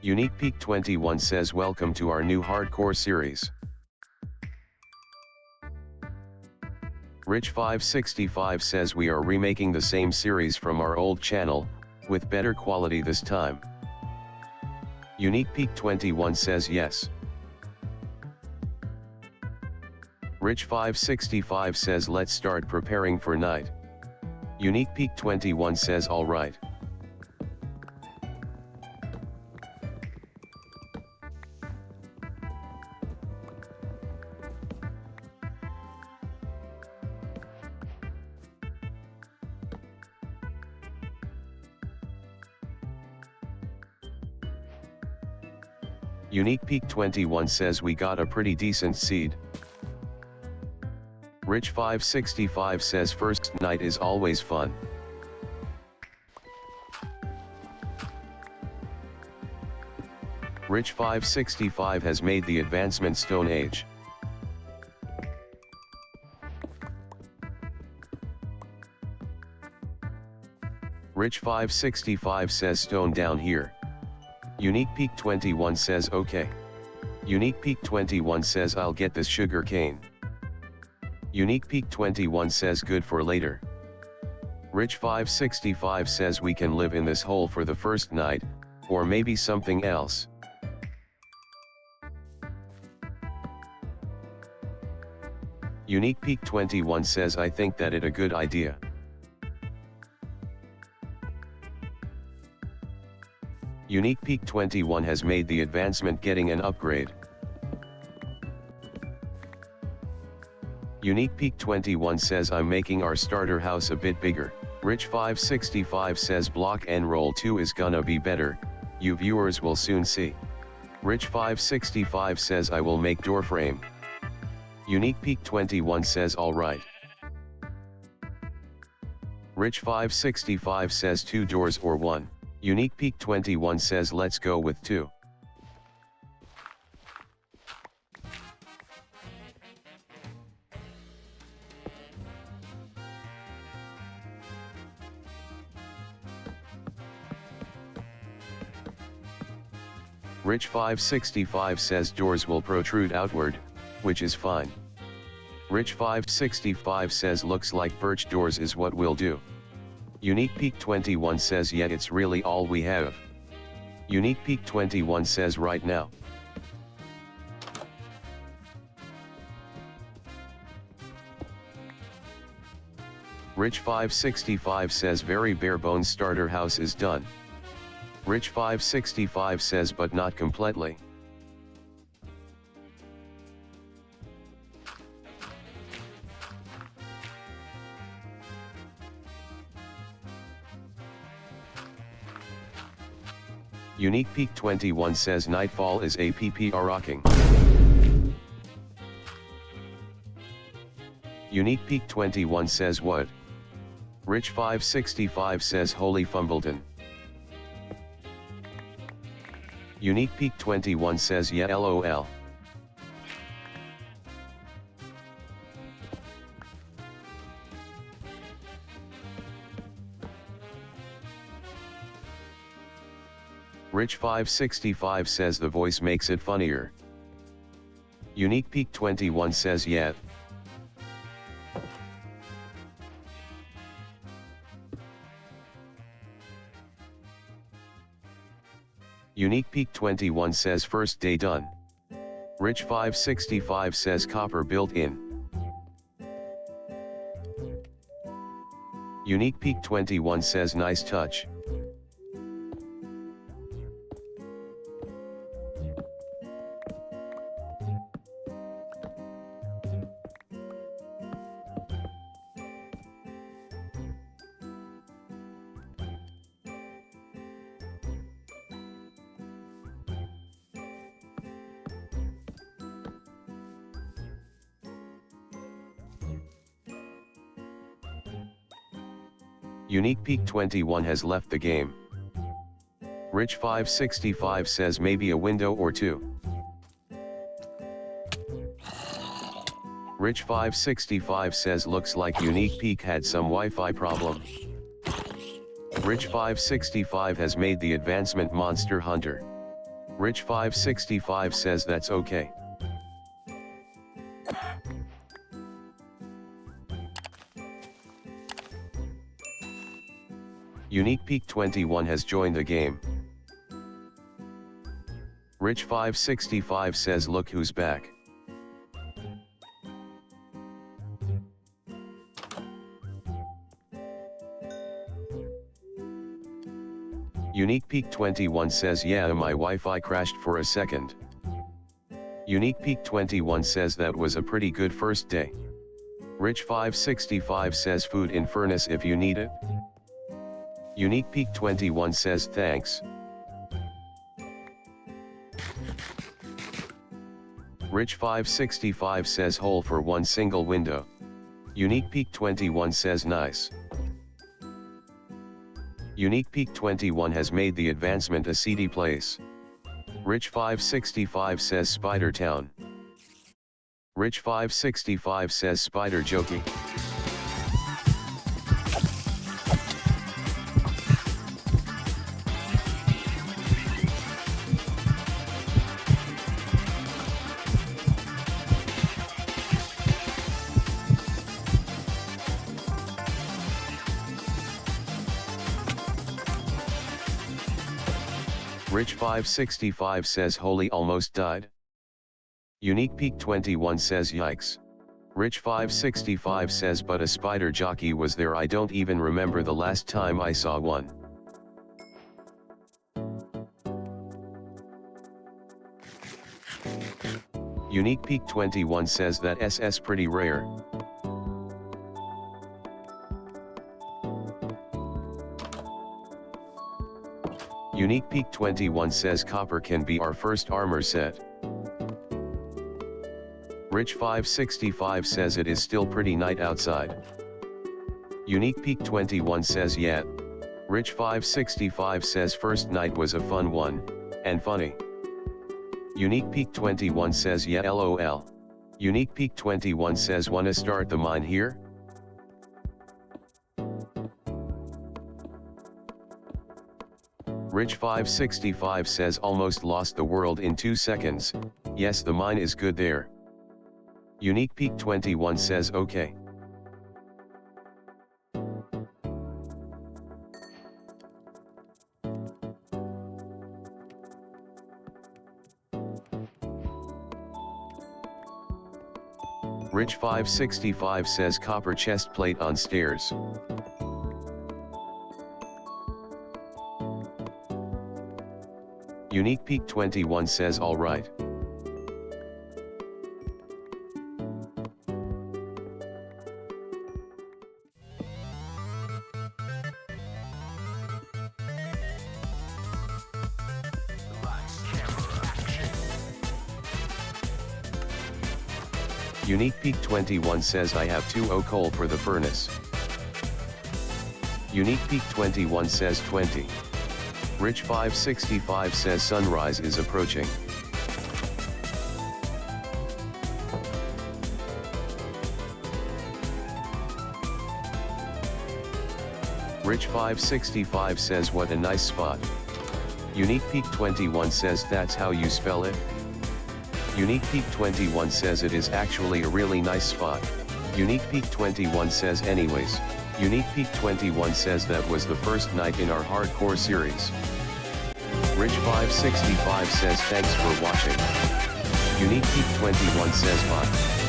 Unique Peak 21 says welcome to our new hardcore series. Rich 565 says we are remaking the same series from our old channel, with better quality this time. Unique Peak 21 says yes. Rich 565 says let's start preparing for night. Unique Peak 21 says alright. Unique Peak 21 says we got a pretty decent seed. Rich 565 says first night is always fun. Rich 565 has made the advancement Stone Age. Rich 565 says stone down here. Unique Peak 21 says okay. Unique Peak 21 says I'll get this sugar cane. Unique Peak 21 says good for later. Rich 565 says we can live in this hole for the first night, or maybe something else. Unique Peak 21 says I think that it a good idea. Unique Peak 21 has made the advancement getting an upgrade. Unique Peak 21 says I'm making our starter house a bit bigger. Rich 565 says block and roll 2 is gonna be better, you viewers will soon see. Rich 565 says I will make door frame. Unique Peak 21 says alright. Rich 565 says 2 doors or 1. Unique Peak 21 says let's go with 2. Rich 565 says doors will protrude outward, which is fine. Rich 565 says looks like birch doors is what we'll do. Unique Peak 21 says yeah, it's really all we have. Unique Peak 21 says right now. Rich 565 says very bare bones starter house is done. Rich 565 says but not completely. Unique Peak 21 says nightfall is APP rocking. Unique Peak 21 says what? Rich 565 says holy fumbledon. Unique Peak 21 says yeah lol. Rich 565 says the voice makes it funnier. Unique Peak 21 says yeah. Unique Peak 21 says first day done. Rich 565 says copper built in. Unique Peak 21 says nice touch. Unique Peak 21 has left the game. Rich 565 says maybe a window or 2. Rich 565 says looks like Unique Peak had some Wi-Fi problem. Rich 565 has made the advancement Monster Hunter. Rich 565 says that's okay. Unique Peak 21 has joined the game. Rich 565 says look who's back. Unique Peak 21 says yeah, my Wi-Fi crashed for a second. Unique Peak 21 says that was a pretty good first day. Rich 565 says food in furnace if you need it. Unique Peak 21 says thanks. Rich 565 says hole for one single window. Unique Peak 21 says nice. Unique Peak 21 has made the advancement a seedy place. Rich 565 says Spider Town. Rich 565 says Spider Jokey. Rich 565 says holy almost died. Unique Peak 21 says yikes. Rich 565 says but a spider jockey was there, I don't even remember the last time I saw one. Unique Peak 21 says that SS pretty rare. Unique Peak 21 says copper can be our first armor set. Rich 565 says it is still pretty night outside. Unique Peak 21 says yeah. Rich 565 says first night was a fun one, and funny. Unique Peak 21 says yeah lol. Unique Peak 21 says wanna start the mine here? Rich 565 says almost lost the world in 2 seconds, yes the mine is good there. Unique Peak 21 says okay. Rich 565 says copper chest plate on stairs. Unique Peak 21 says alright. Unique Peak 21 says I have 2 coal for the furnace. Unique Peak 21 says 20. Rich 565 says sunrise is approaching. Rich 565 says what a nice spot. Unique Peak 21 says that's how you spell it. Unique Peak 21 says it is actually a really nice spot. Unique Peak 21 says anyways. Unique Peak 21 says that was the first night in our hardcore series. Rich 565 says thanks for watching. Unique Peak 21 says bye.